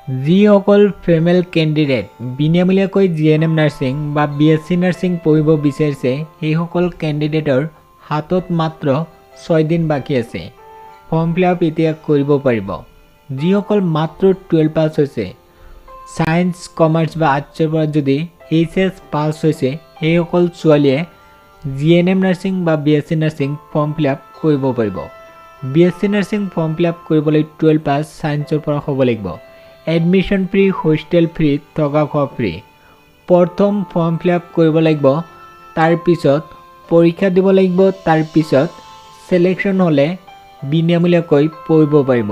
যিসকল female candidate বিনামূলীয়াকৈ GNM nursing বা বিএছচি নাৰ্ছিং পঢ়িব বিচাৰিছে সেইসকল কেণ্ডিডেটৰ হাতত মাত্ৰ 6 দিন বাকী আছে। ফৰ্ম ফিলআপ এতিয়া কৰিব পাৰিব। যিসকল মাত্ৰ 12 পাছ হৈছে, সায়েন্স কমাৰ্চ বা আৰ্টছৰ পৰা যদি এইচএছ পাছ হৈছে সেইসকল ছোৱালীয়ে জিএনএম নাৰ্ছিং বা বিএছচি নাৰ্ছিং ফৰ্ম ফিলআপ কৰিব পাৰিব। বিএছচি নাৰ্ছিং ফৰ্ম ফিলআপ কৰিবলৈ 12 পাছ সায়েন্সৰ পৰা হ'ব লাগিব। এডমিশ্যন ফ্ৰী, হোষ্টেল ফ্ৰী, থকা খোৱা ফ্ৰী। প্ৰথম ফৰ্ম ফিলআপ কৰিব লাগিব, তাৰপিছত পৰীক্ষা দিব লাগিব, তাৰপিছত সিলেকশ্যন হ'লে বিনামূলীয়াকৈ পঢ়িব পাৰিব।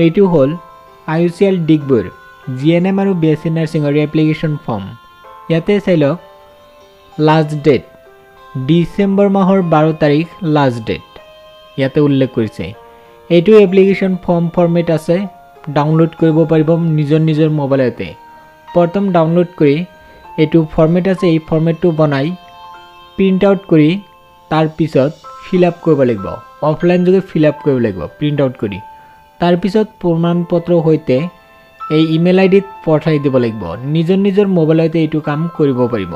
এইটো হ'ল IUCL ডিগবৈৰ জিএনএম আৰু বিএছচি নাৰ্ছিঙৰ এপ্লিকেশ্যন ফৰ্ম। ইয়াতে চাই লওক, লাষ্ট ডেট ডিচেম্বৰ মাহৰ 12 তাৰিখ লাষ্ট ডেট ইয়াতে উল্লেখ কৰিছে। এইটো এপ্লিকেশ্যন ফৰ্ম ফৰ্মেট আছে, ডাউনলোড কৰিব পাৰিব নিজৰ মোবাইলতে। প্ৰথম ডাউনলোড কৰি এইটো ফৰ্মেট আছে, এই ফৰ্মেটটো বনাই প্ৰিণ্ট আউট কৰি তাৰপিছত ফিল আপ কৰিব লাগিব। অফলাইন যোগে ফিল আপ কৰিব লাগিব প্ৰিণ্ট আউট কৰি। তাৰপিছত প্ৰমাণপত্ৰৰ সৈতে এই ইমেইল আইডিত পঠাই দিব লাগিব। নিজৰ মোবাইলতে এইটো কাম কৰিব পাৰিব।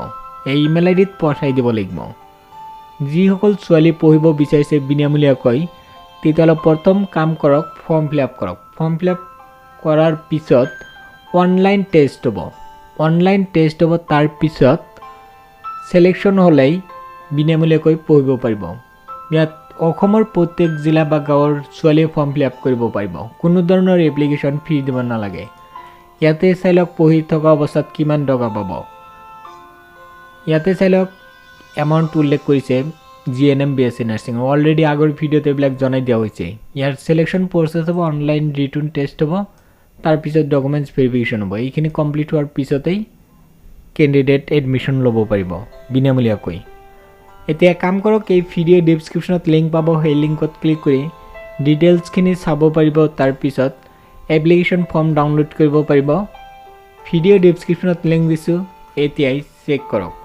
এই ইমেইল আইডিত পঠাই দিব লাগিব। যিসকল ছোৱালী পঢ়িব বিচাৰিছে বিনামূলীয়াকৈ তেতিয়াহ'লে প্ৰথম কাম কৰক, ফৰ্ম ফিল আপ কৰক। ফৰ্ম ফিল আপ কৰাৰ পিছত অনলাইন টেষ্ট হ'ব। তাৰপিছত সিলেকশ্যন হ'লেই বিনামূলীয়াকৈ পঢ়িব পাৰিব। ইয়াত অসমৰ প্ৰত্যেক জিলা বা গাঁৱৰ ছোৱালীয়ে ফৰ্ম ফিল আপ কৰিব পাৰিব। কোনো ধৰণৰ এপ্লিকেশ্যন ফি দিব নালাগে। ইয়াতে চাই লওক পঢ়ি থকা অৱস্থাত কিমান টকা পাব। ইয়াতে চাই লওক এমাউণ্ট উল্লেখ কৰিছে জিএনএম বিএছচি নাৰ্ছিং। অলৰেডি আগৰ ভিডিঅ'ত এইবিলাক জনাই দিয়া হৈছে। ইয়াৰ সিলেকশ্যন প্ৰচেছ হ'ব, অনলাইন ৰিটাৰ্ণ টেষ্ট হ'ব, তাৰপিছত ডকুমেণ্টছ ভেৰিফিকেশ্যন হ'ব। এইখিনি কমপ্লিট হোৱাৰ পিছতেই কেণ্ডিডেট এডমিশ্যন ল'ব পাৰিব বিনামূলীয়াকৈ। এতিয়া কাম কৰক, এই ভিডিঅ' ডেছক্ৰিপশ্যনত লিংক পাব, সেই লিংকত ক্লিক কৰি ডিটেইলছখিনি চাব পাৰিব। তাৰপিছত এপ্লিকেশ্যন ফৰ্ম ডাউনলোড কৰিব পাৰিব। ভিডিঅ' ডেছক্ৰিপশ্যনত লিংক দিছোঁ, এতিয়াই চেক কৰক।